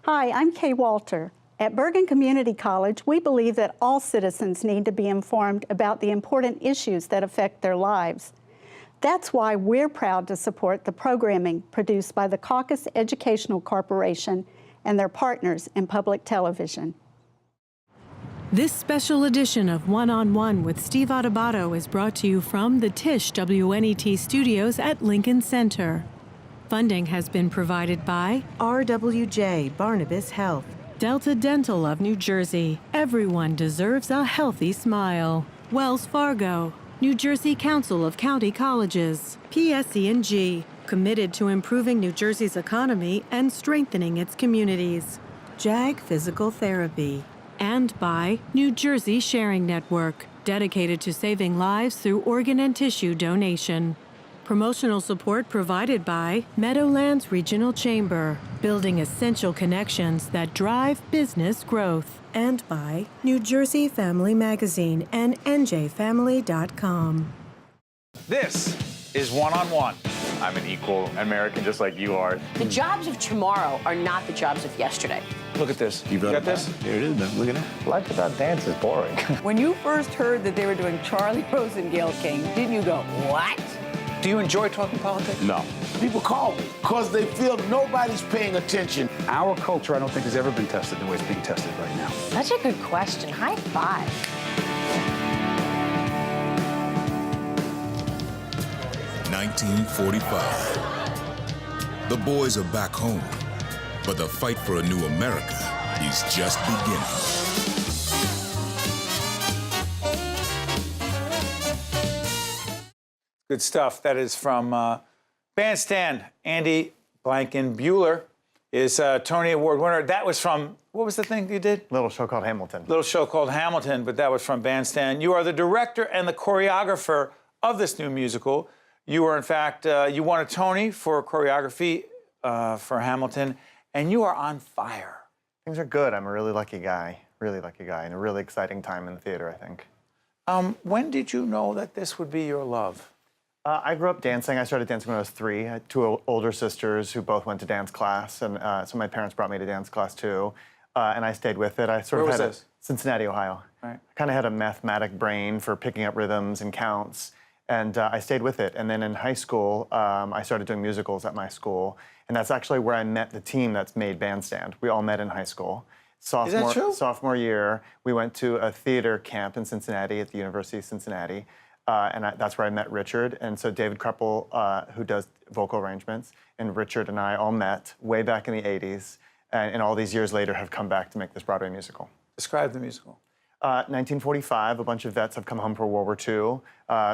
Hi, I'm Kay Walter. At Bergen Community College, we believe that all citizens need to be informed about the important issues that affect their lives. That's why we're proud to support the programming produced by the Caucus Educational Corporation and their partners in public television. This special edition of One-on-One with Steve Adubato is brought to you from the Tisch WNET studios at Lincoln Center. Funding has been provided by RWJ Barnabas Health, Delta Dental of New Jersey. Everyone deserves a healthy smile. Wells Fargo, New Jersey Council of County Colleges. PSE&G, committed to improving New Jersey's economy and strengthening its communities. JAG Physical Therapy. And by New Jersey Sharing Network, dedicated to saving lives through organ and tissue donation. Promotional support provided by Meadowlands Regional Chamber, building essential connections that drive business growth. And by New Jersey Family Magazine and njfamily.com. This is One-on-One. I'm an equal American just like you are. The jobs of tomorrow are not the jobs of yesterday. Look at this. You got this? Here it is, man. Look at that. Life without dance is boring. When you first heard that they were doing Charlie Rosengale King, didn't you go, what? Do you enjoy talking politics? No. People call me because they feel nobody's paying attention. Our culture, I don't think, has ever been tested the way it's being tested right now. Such a good question. High five. (1945). The boys are back home, but the fight for a new America is just beginning. Good stuff. That is from Bandstand. Andy Blankenbeuhler is a Tony Award winner. That was from, what was the thing you did? Little show called Hamilton. Little show called Hamilton, but that was from Bandstand. You are the director and the choreographer of this new musical. You are, in fact, you won a Tony for choreography for Hamilton, and you are on fire. Things are good. I'm a really lucky guy, and a really exciting time in the theater, I think. When did you know that this would be your love? I grew up dancing. I started dancing when I was 3. I had 2 older sisters who both went to dance class, and so my parents brought me to dance class too, and I stayed with it. I sort Where of was had this? Cincinnati, Ohio. Right. I kind of had a mathematic brain for picking up rhythms and counts, and I stayed with it. And then in high school, I started doing musicals at my school, and that's actually where I met the team that's made Bandstand. We all met in high school. Is that true? Sophomore year, we went to a theater camp in Cincinnati at the University of Cincinnati. And that's where I met Richard. And so David Kreppel, who does vocal arrangements, and Richard and I all met way back in the 80s, and all these years later have come back to make this Broadway musical. Describe the musical. 1945, a bunch of vets have come home for World War II,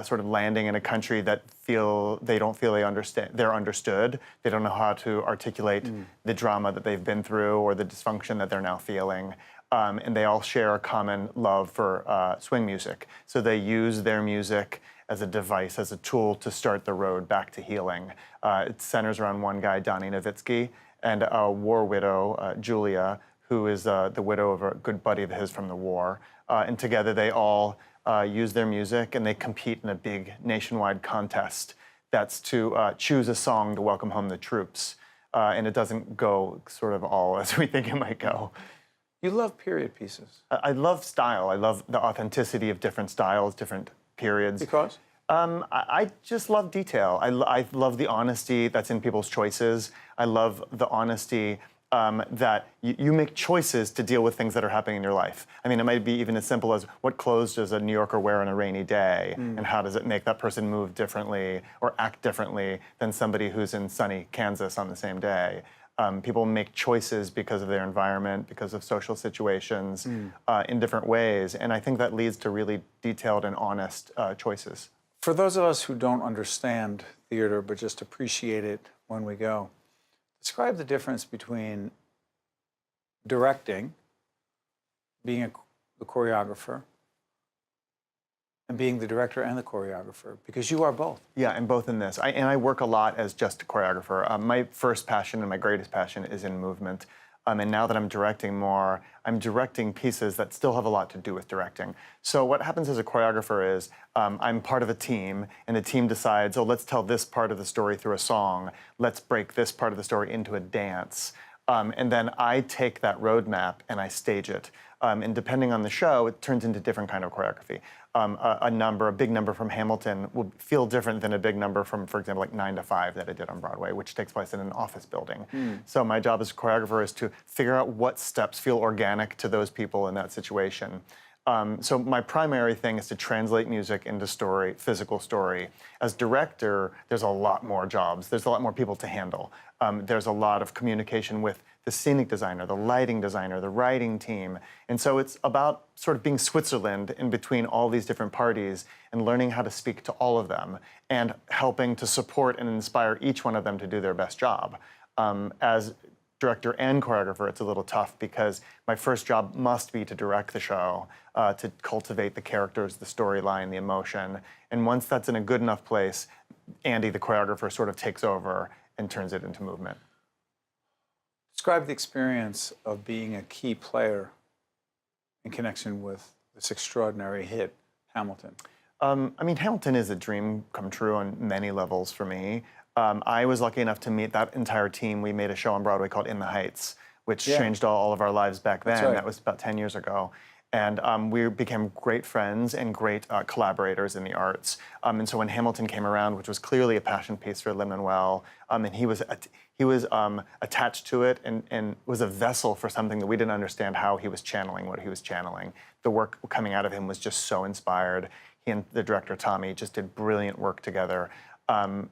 sort of landing in a country that they don't feel they're understood. They don't know how to articulate the drama that they've been through or the dysfunction that they're now feeling. And they all share a common love for swing music. So they use their music as a device, as a tool to start the road back to healing. It centers around one guy, Donnie Nowitzki, and a war widow, Julia, who is the widow of a good buddy of his from the war. And together they all use their music, and they compete in a big nationwide contest that's to choose a song to welcome home the troops. And it doesn't go sort of all as we think it might go. You love period pieces. I love style. I love the authenticity of different styles, different periods. Because? I just love detail. I love the honesty that's in people's choices. I love the honesty that you make choices to deal with things that are happening in your life. I mean, it might be even as simple as what clothes does a New Yorker wear on a rainy day, and how does it make that person move differently or act differently than somebody who's in sunny Kansas on the same day. People make choices because of their environment, because of social situations, in different ways. And I think that leads to really detailed and honest choices. For those of us who don't understand theater but just appreciate it when we go, describe the difference between directing, being the choreographer, and being the director and the choreographer, because you are both. Yeah, and both in this. I work a lot as just a choreographer. My first passion and my greatest passion is in movement. And now that I'm directing more, I'm directing pieces that still have a lot to do with directing. So what happens as a choreographer is I'm part of a team, and the team decides, oh, let's tell this part of the story through a song. Let's break this part of the story into a dance. And then I take that roadmap and I stage it. And depending on the show, it turns into different kind of choreography. A big number from Hamilton will feel different than a big number from, for example, like 9 to 5 that I did on Broadway, which takes place in an office building. So my job as a choreographer is to figure out what steps feel organic to those people in that situation. So my primary thing is to translate music into story, physical story. As director, there's a lot more jobs. There's a lot more people to handle. There's a lot of communication with the scenic designer, the lighting designer, the writing team. And so it's about sort of being Switzerland in between all these different parties and learning how to speak to all of them and helping to support and inspire each one of them to do their best job. As director and choreographer, it's a little tough because my first job must be to direct the show, to cultivate the characters, the storyline, the emotion. And once that's in a good enough place, Andy, the choreographer, sort of takes over and turns it into movement. Describe the experience of being a key player in connection with this extraordinary hit, Hamilton. I mean, Hamilton is a dream come true on many levels for me. I was lucky enough to meet that entire team. We made a show on Broadway called In the Heights, which changed all of our lives back then. Right. That was about 10 years ago. And we became great friends and great collaborators in the arts. And so when Hamilton came around, which was clearly a passion piece for Lin-Manuel, and he was attached to it and was a vessel for something that we didn't understand how he was channeling what he was channeling. The work coming out of him was just so inspired. He and the director, Tommy, just did brilliant work together. And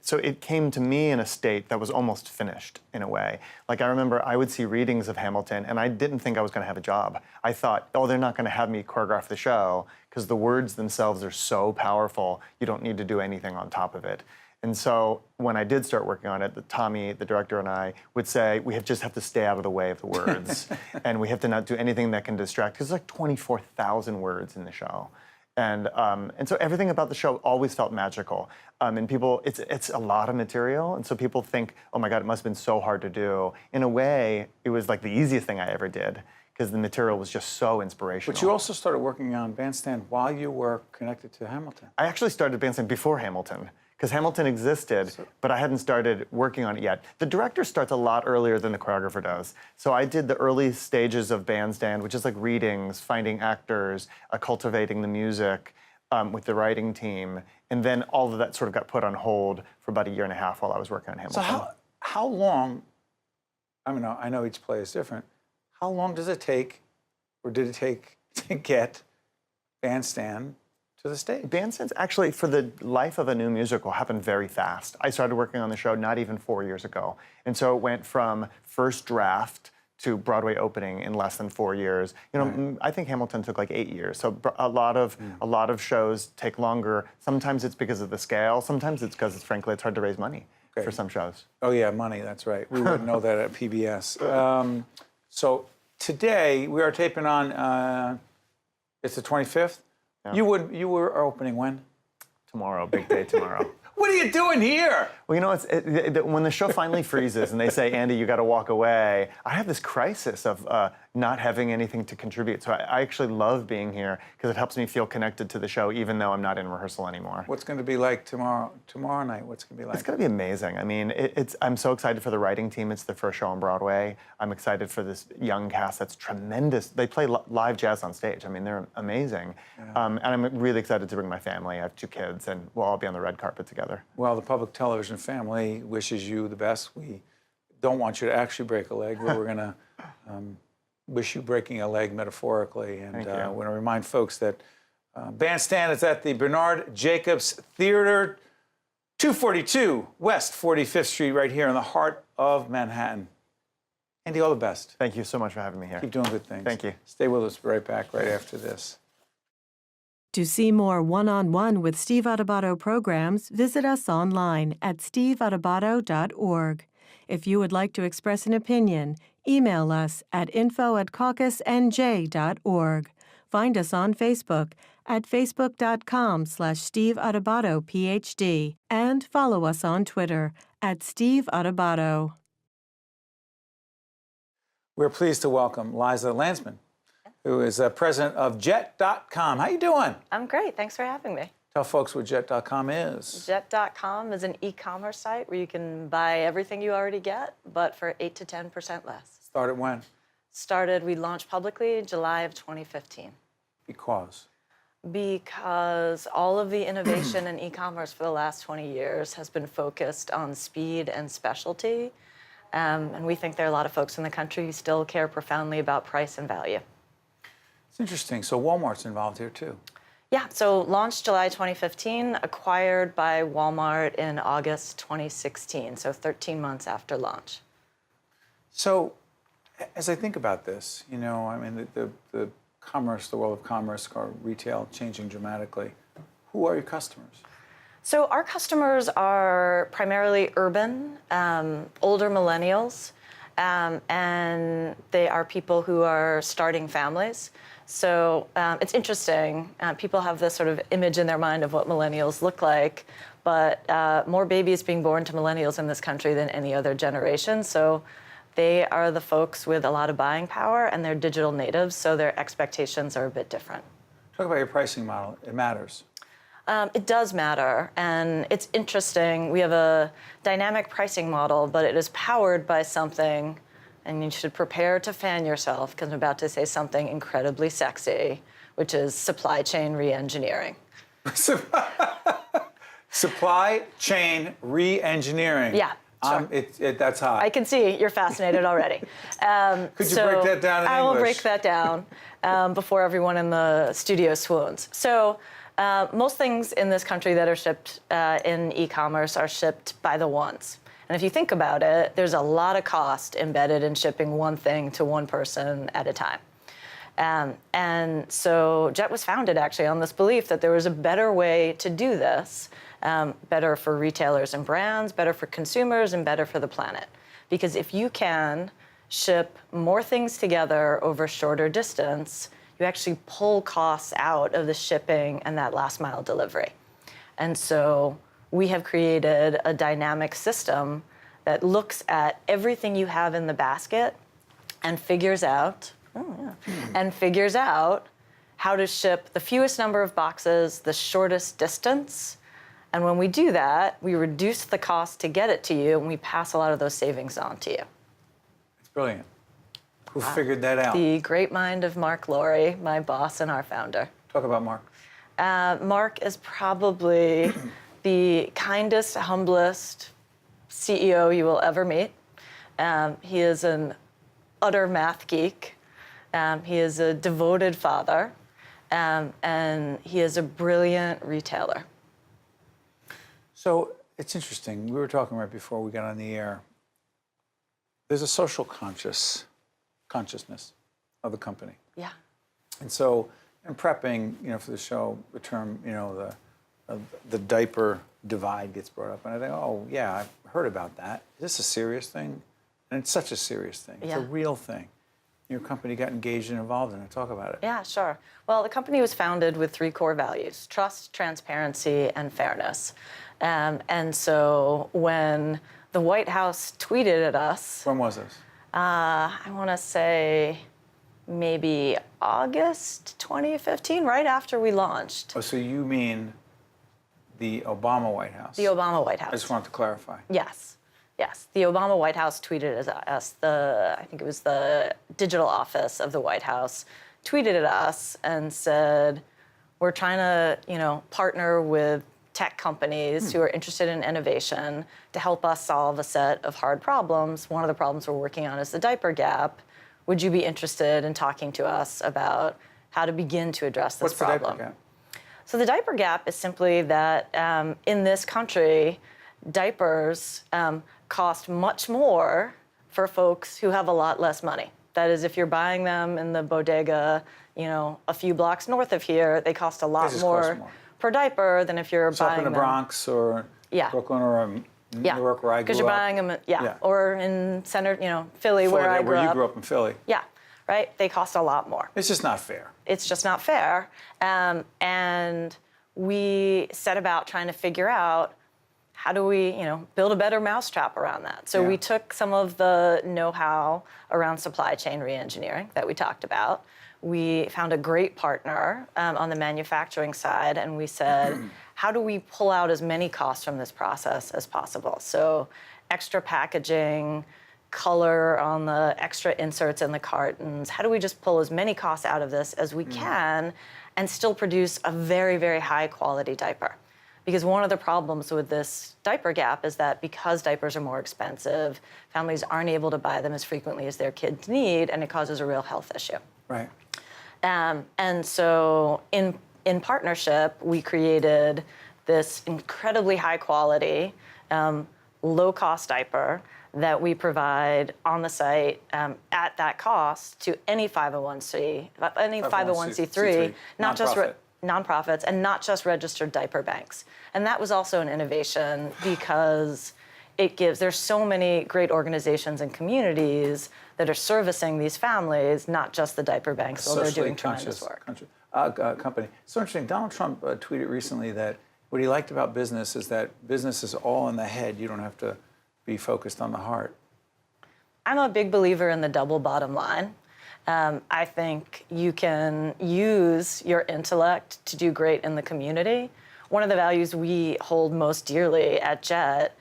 so it came to me in a state that was almost finished in a way. Like I remember I would see readings of Hamilton and I didn't think I was going to have a job. I thought, oh, they're not going to have me choreograph the show because the words themselves are so powerful, you don't need to do anything on top of it. And so when I did start working on it, Tommy, the director, and I would say, we just have to stay out of the way of the words. And we have to not do anything that can distract, because there's like 24,000 words in the show. And so everything about the show always felt magical. And people, it's a lot of material, and so people think, oh my God, it must have been so hard to do. In a way, it was like the easiest thing I ever did, because the material was just so inspirational. But you also started working on Bandstand while you were connected to Hamilton. I actually started Bandstand before Hamilton, because Hamilton existed, but I hadn't started working on it yet. The director starts a lot earlier than the choreographer does. So I did the early stages of Bandstand, which is like readings, finding actors, cultivating the music with the writing team. And then all of that sort of got put on hold for about 1.5 years while I was working on Hamilton. So how long, I know each play is different, how long does it take, or did it take, to get Bandstand to the stage? Bandstand's actually, for the life of a new musical, happened very fast. I started working on the show not even 4 years ago. And so it went from first draft to Broadway opening in less than 4 years. You know, right. I think Hamilton took like 8 years. So a lot of shows take longer. Sometimes it's because of the scale. Sometimes it's because, frankly, it's hard to raise money for some shows. Oh yeah, money, that's right. We wouldn't know that at PBS. So today, we are taping on, it's the 25th? Yeah. You were opening when? Tomorrow, big day tomorrow. What are you doing here? Well, you know, when the show finally freezes and they say, Andy, you got to walk away, I have this crisis of not having anything to contribute. So I actually love being here because it helps me feel connected to the show, even though I'm not in rehearsal anymore. What's going to be like tomorrow night? What's going to be like? It's going to be amazing. I mean, I'm so excited for the writing team. It's their first show on Broadway. I'm excited for this young cast that's tremendous. They play live jazz on stage. I mean, they're amazing. Yeah. And I'm really excited to bring my family. I have 2 kids, and we'll all be on the red carpet together. Well, the public television family wishes you the best. We don't want you to actually break a leg, but we're going to wish you breaking a leg metaphorically. And I want to remind folks that Bandstand is at the Bernard Jacobs Theater, 242 West 45th Street, right here in the heart of Manhattan. Andy, all the best. Thank you so much for having me here. Keep doing good things. Thank you. Stay with us right back right after this. To see more one-on-one with Steve Adubato programs, visit us online at steveadubato.org. If you would like to express an opinion, email us at info@caucusnj.org. Find us on Facebook at facebook.com/Steve Adubato PhD and follow us on Twitter at Steve Adubato. We're pleased to welcome Liza Landsman, who is president of Jet.com. How you doing? I'm great. Thanks for having me. Tell folks what Jet.com is. Jet.com is an e-commerce site where you can buy everything you already get, but for 8 to 10% less. Started when? We launched publicly in July of 2015. Because? Because all of the innovation in e-commerce for the last 20 years has been focused on speed and specialty. And we think there are a lot of folks in the country who still care profoundly about price and value. It's interesting. So Walmart's involved here too. Yeah, so launched July 2015, acquired by Walmart in August 2016, so 13 months after launch. So as I think about this, you know, I mean, the commerce, the world of commerce, or retail changing dramatically. Who are your customers? So our customers are primarily urban, older millennials, and they are people who are starting families. So it's interesting. People have this sort of image in their mind of what millennials look like, but more babies being born to millennials in this country than any other generation. So they are the folks with a lot of buying power, and they're digital natives, so their expectations are a bit different. Talk about your pricing model. It matters. It does matter, and it's interesting. We have a dynamic pricing model, but it is powered by something, and you should prepare to fan yourself, because I'm about to say something incredibly sexy, which is supply chain re-engineering. Supply chain re-engineering. Yeah. Sure. That's hot. I can see you're fascinated already. Could you break that down in English? I will break that down before everyone in the studio swoons. So most things in this country that are shipped in e-commerce are shipped by the ones. And if you think about it, there's a lot of cost embedded in shipping one thing to one person at a time. And so Jet was founded actually on this belief that there was a better way to do this, better for retailers and brands, better for consumers, and better for the planet. Because if you can ship more things together over shorter distance, you actually pull costs out of the shipping and that last mile delivery. And so we have created a dynamic system that looks at everything you have in the basket and figures out, how to ship the fewest number of boxes, the shortest distance. And when we do that, we reduce the cost to get it to you, and we pass a lot of those savings on to you. It's brilliant. Who figured that out? The great mind of Mark Laurie, my boss and our founder. Talk about Mark. Mark is probably the kindest, humblest CEO you will ever meet. He is an utter math geek. He is a devoted father, and he is a brilliant retailer. So it's interesting. We were talking right before we got on the air. There's a social consciousness of the company. Yeah. And so in prepping, you know, for the show, the term, you know, the diaper divide gets brought up, and I think, oh yeah, I've heard about that. Is this a serious thing? And it's such a serious thing. It's a real thing. Your company got engaged and involved in it. Talk about it. Yeah, sure. Well, the company was founded with 3 core values: trust, transparency, and fairness. And so when the White House tweeted at us... When was this? I want to say maybe August 2015, right after we launched. Oh, so you mean the Obama White House? The Obama White House. I just wanted to clarify. Yes. Yes. The Obama White House tweeted at us, I think it was the digital office of the White House, tweeted at us and said, we're trying to, you know, partner with tech companies who are interested in innovation to help us solve a set of hard problems. One of the problems we're working on is the diaper gap. Would you be interested in talking to us about how to begin to address this problem? What's the diaper gap? So the diaper gap is simply that in this country, diapers cost much more for folks who have a lot less money. That is, if you're buying them in the bodega, you know, a few blocks north of here, they cost a lot more per diaper than if you're buying them up in the Bronx or Brooklyn or Newark, where I grew up. Because you're buying them, or in center, you know, Philly, where I grew up. Where you grew up in Philly. Yeah, right. They cost a lot more. It's just not fair. It's just not fair, and we set about trying to figure out how do we, build a better mousetrap around that? So we took some of the know-how around supply chain reengineering that we talked about. We found a great partner on the manufacturing side, and we said, how do we pull out as many costs from this process as possible? So extra packaging, color on the extra inserts in the cartons. How do we just pull as many costs out of this as we can and still produce a very, very high quality diaper? Because one of the problems with this diaper gap is that because diapers are more expensive, families aren't able to buy them as frequently as their kids need, and it causes a real health issue. Right. And so in partnership, we created this incredibly high quality, low cost diaper that we provide on the site at that cost to any 501c3, not just nonprofits, and not just registered diaper banks. And that was also an innovation because there's so many great organizations and communities that are servicing these families, not just the diaper banks, so they're doing tremendous work. Company. So interesting. Donald Trump tweeted recently that what he liked about business is that business is all in the head. You don't have to be focused on the heart. I'm a big believer in the double bottom line. I think you can use your intellect to do great in the community. One of the values we hold most dearly at JET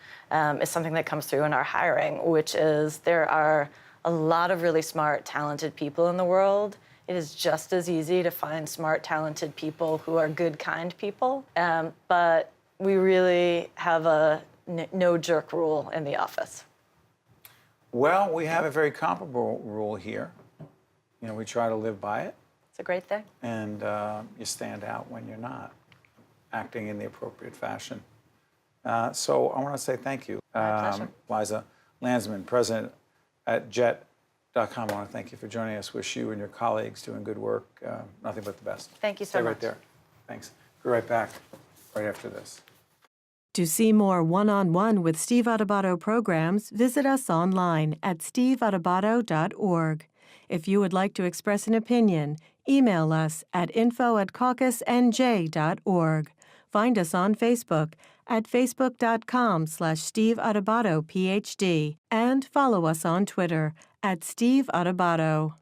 is something that comes through in our hiring, which is there are a lot of really smart, talented people in the world. It is just as easy to find smart, talented people who are good, kind people. But we really have a no-jerk rule in the office. Well, we have a very comparable rule here. We try to live by it. It's a great thing. And you stand out when you're not acting in the appropriate fashion. So I want to say thank you. My pleasure. Liza Landsman, president at jet.com. I want to thank you for joining us. Wish you and your colleagues doing good work. Nothing but the best. Thank you so Stay much. right there. Thanks. Be right back right after this. To see more one-on-one with Steve Adubato programs, visit us online at steveadubato.org. If you would like to express an opinion, email us at info@caucusnj.org. Find us on Facebook at facebook.com/Steve Adubato PhD and follow us on Twitter at Steve Adubato.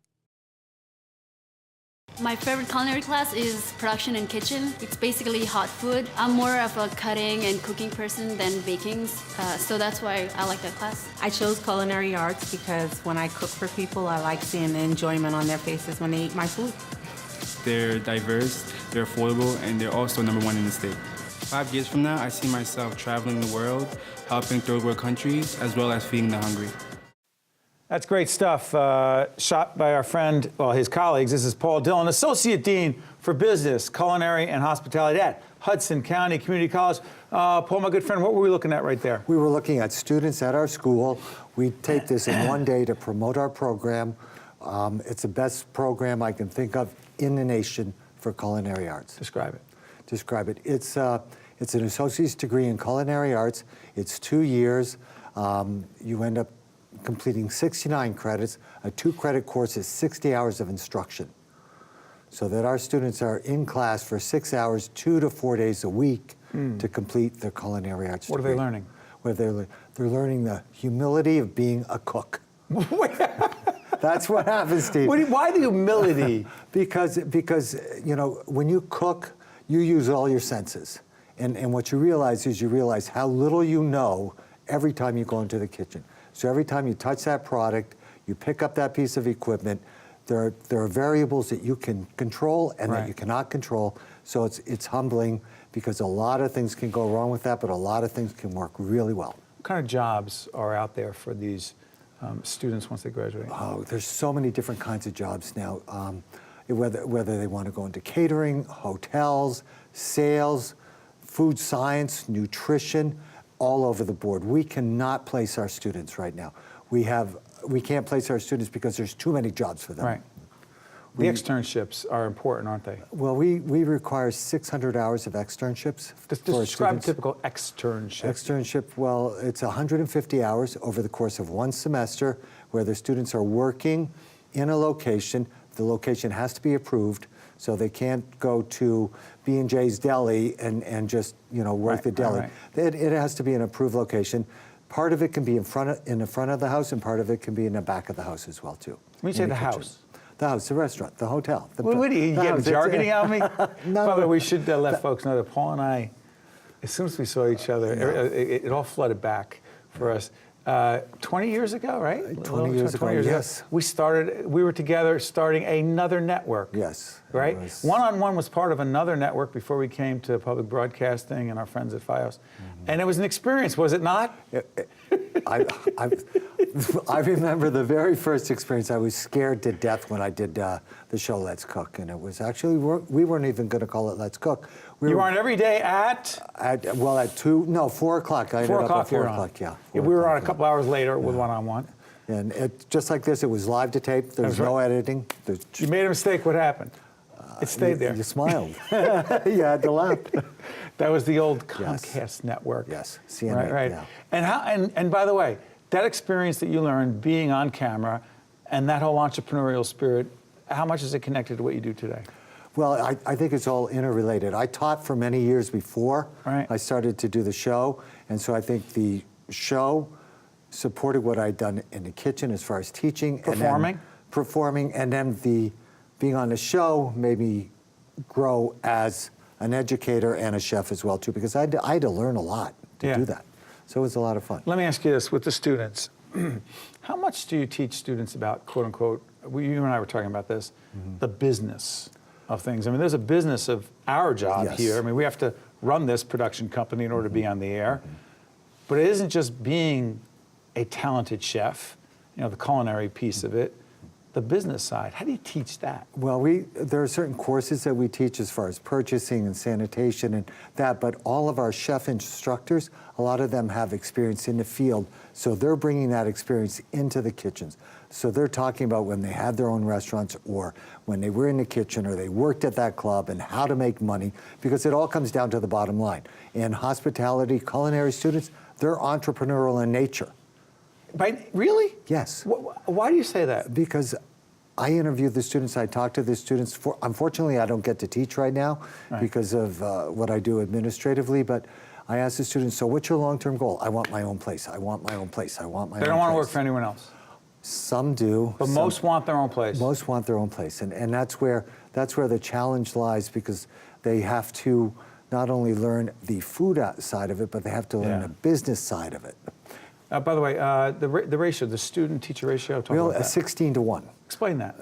My favorite culinary class is production and kitchen. It's basically hot food. I'm more of a cutting and cooking person than baking, so that's why I like that class. I chose culinary arts because when I cook for people, I like seeing the enjoyment on their faces when they eat my food. They're diverse, they're affordable, and they're also #1 in the state. 5 years from now, I see myself traveling the world, helping third world countries, as well as feeding the hungry. That's great stuff. Shot by our friend, his colleagues. This is Paul Dillon, Associate Dean for Business, Culinary and Hospitality at Hudson County Community College. Paul, my good friend, what were we looking at right there? We were looking at students at our school. We take this in one day to promote our program. It's the best program I can think of in the nation for culinary arts. Describe it. Describe it. It's an associate's degree in culinary arts. It's 2 years. You end up completing 69 credits. A 2-credit course is 60 hours of instruction. So that our students are in class for 6 hours, 2 to 4 days a week to complete their culinary arts degree. What are they learning? They're learning the humility of being a cook. That's what happens, Steve. Why the humility? Because when you cook, you use all your senses. And what you realize is how little you know every time you go into the kitchen. So every time you touch that product, you pick up that piece of equipment, there are variables that you can control and that you cannot control. So it's humbling because a lot of things can go wrong with that, but a lot of things can work really well. What kind of jobs are out there for these students once they graduate? Oh, there's so many different kinds of jobs now. Whether they want to go into catering, hotels, sales, food science, nutrition, all over the board. We cannot place our students right now. We can't place our students because there's too many jobs for them. Right. The externships are important, aren't they? Well, we require 600 hours of externships. Describe a typical externship. Externship, well, it's 150 hours over the course of 1 semester where the students are working in a location. The location has to be approved. So they can't go to B&J's Deli and just, work the deli. Right. It has to be an approved location. Part of it can be in the front of the house, and part of it can be in the back of the house as well, too. When you say the house? The house, the restaurant, the hotel. What do you get jargony on me? No. By the way, we should let folks know that Paul and I, as soon as we saw each other, it all flooded back for us. 20 years ago, right? 20 years ago, yes. We were together starting another network. Yes. Right? One-on-One was part of another network before we came to public broadcasting and our friends at FiOS. And it was an experience, was it not? I remember the very first experience. I was scared to death when I did the show Let's Cook, and it was actually, we weren't even going to call it Let's Cook. You were on every day at 4 o'clock. I ended up at 4 o'clock. Yeah. We were on a couple hours later with One-on-One. And just like this, it was live to tape. There's no editing. You made a mistake. What happened? It stayed there. You smiled. You had to laugh. That was the old Comcast network. Yes, CNN. Right. Yeah. And by the way, that experience that you learned being on camera and that whole entrepreneurial spirit, how much is it connected to what you do today? Well, I think it's all interrelated. I taught for many years before I started to do the show, and so I think the show supported what I'd done in the kitchen as far as teaching. Performing, and then being on the show made me grow as an educator and a chef as well, too, because I had to learn a lot to do that. So it was a lot of fun. Let me ask you this, with the students, how much do you teach students about, quote unquote, you and I were talking about this, the business of things? I mean, there's a business of our job here. I mean, we have to run this production company in order to be on the air. But it isn't just being a talented chef, the culinary piece of it, the business side. How do you teach that? Well, there are certain courses that we teach as far as purchasing and sanitation and that, but all of our chef instructors, a lot of them have experience in the field, so they're bringing that experience into the kitchens. So they're talking about when they had their own restaurants or when they were in the kitchen or they worked at that club and how to make money, because it all comes down to the bottom line. In hospitality, culinary students, they're entrepreneurial in nature. Really? Yes. Why do you say that? Because I interview the students, I talk to the students. Unfortunately, I don't get to teach right now because of what I do administratively, but I ask the students, so what's your long-term goal? I want my own place. I want my own place. I want my own place. They don't want to work for anyone else. Some do. But most want their own place. Most want their own place. And that's where the challenge lies, because they have to not only learn the food side of it, but they have to learn the business side of it. By the way, the ratio, the student-teacher ratio, talk about that. 16 to 1. Explain that.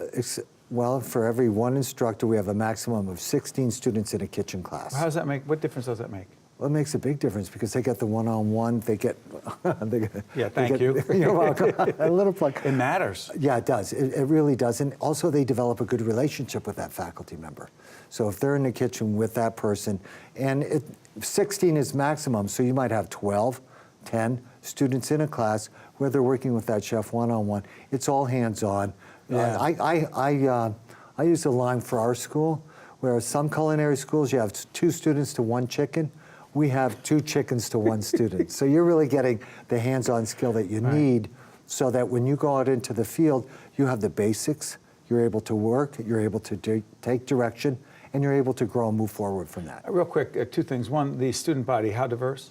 Well, for every one instructor, we have a maximum of 16 students in a kitchen class. How does that make, what difference does that make? Well, it makes a big difference because they get the one-on-one, they get... Thank you. You're welcome. A little plug. It matters. Yeah, it does. It really does. And also, they develop a good relationship with that faculty member. So if they're in the kitchen with that person, and 16 is maximum, so you might have 12, 10 students in a class where they're working with that chef one-on-one. It's all hands-on. I use a line for our school, where some culinary schools, you have 2 students to 1 chicken. We have 2 chickens to 1 student. So you're really getting the hands-on skill that you need, so that when you go out into the field, you have the basics, you're able to work, you're able to take direction, and you're able to grow and move forward from that. Real quick, 2 things. One, the student body, how diverse?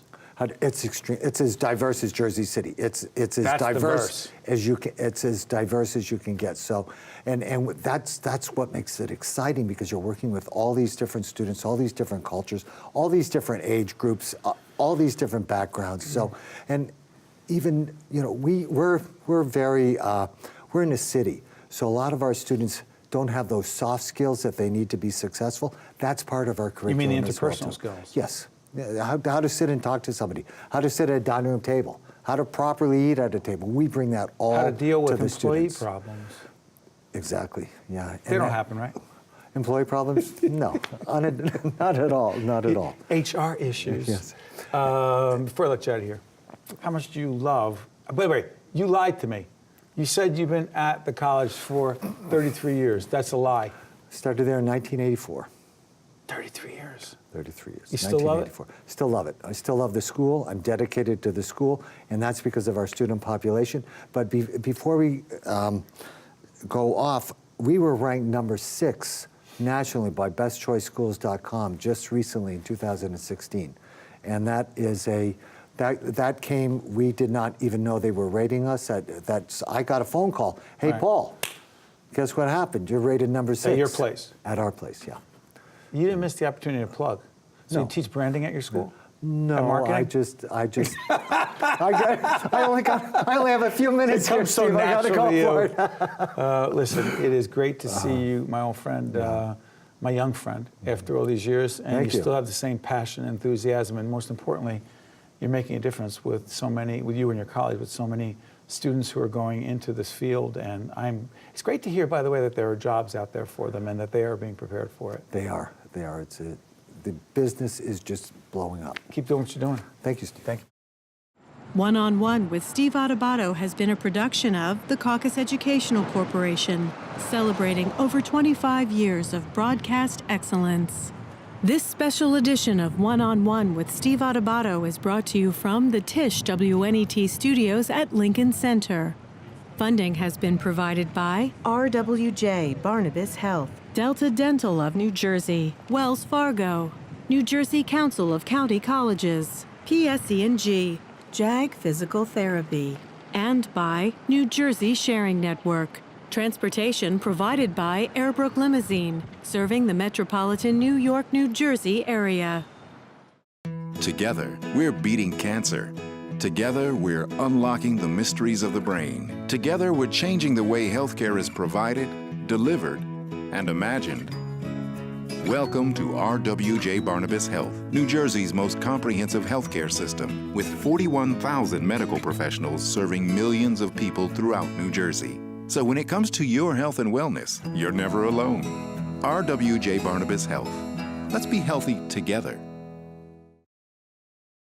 It's extreme. It's as diverse as Jersey City. It's as diverse as you can. It's as diverse as you can get. So, and that's what makes it exciting, because you're working with all these different students, all these different cultures, all these different age groups, all these different backgrounds. So, and even we're very we're in a city, so a lot of our students don't have those soft skills that they need to be successful. That's part of our curriculum. You mean the interpersonal skills? Yes. How to sit and talk to somebody, how to sit at a dining room table, how to properly eat at a table. We bring that all to the students. How to deal with employee problems. Exactly, yeah. They don't happen, right? Employee problems? No, not at all, not at all. HR issues. Yes. Before I let you out of here, how much do you love, by the way, you lied to me. You said you've been at the college for 33 years. That's a lie. Started there in 1984. 33 years. 33 years. You still love it? Still love it. I still love the school. I'm dedicated to the school, and that's because of our student population. But before we go off, we were ranked number 6 nationally by bestchoiceschools.com just recently in 2016. And that is that came, we did not even know they were rating us. I got a phone call. Hey, Right. Paul, guess what happened? You're rated number 6. At your place? At our place, yeah. You didn't miss the opportunity to plug. So No. you teach branding at your school? No, At marketing? I only have a few minutes It here, comes so Steve. I gotta natural go to for you. it. Listen, it is great to see you, my old friend, my young friend, after all these years, and Thank you you. still have the same passion and enthusiasm, and most importantly, you're making a difference with you and your colleagues, with so many students who are going into this field, and it's great to hear, by the way, that there are jobs out there for them and that they are being prepared for it. They are. The business is just blowing up. Keep doing what you're doing. Thank you, Steve. Thank you. One-on-One with Steve Adubato has been a production of the Caucus Educational Corporation, celebrating over 25 years of broadcast excellence. This special edition of One-on-One with Steve Adubato is brought to you from the Tisch WNET studios at Lincoln Center. Funding has been provided by RWJ Barnabas Health, Delta Dental of New Jersey, Wells Fargo, New Jersey Council of County Colleges, PSE&G, JAG Physical Therapy, and by New Jersey Sharing Network. Transportation provided by Airbrook Limousine, serving the metropolitan New York, New Jersey area. Together, we're beating cancer. Together, we're unlocking the mysteries of the brain. Together, we're changing the way healthcare is provided, delivered, and imagined. Welcome to RWJ Barnabas Health, New Jersey's most comprehensive healthcare system, with 41,000 medical professionals serving millions of people throughout New Jersey. So when it comes to your health and wellness, you're never alone. RWJ Barnabas Health. Let's be healthy together.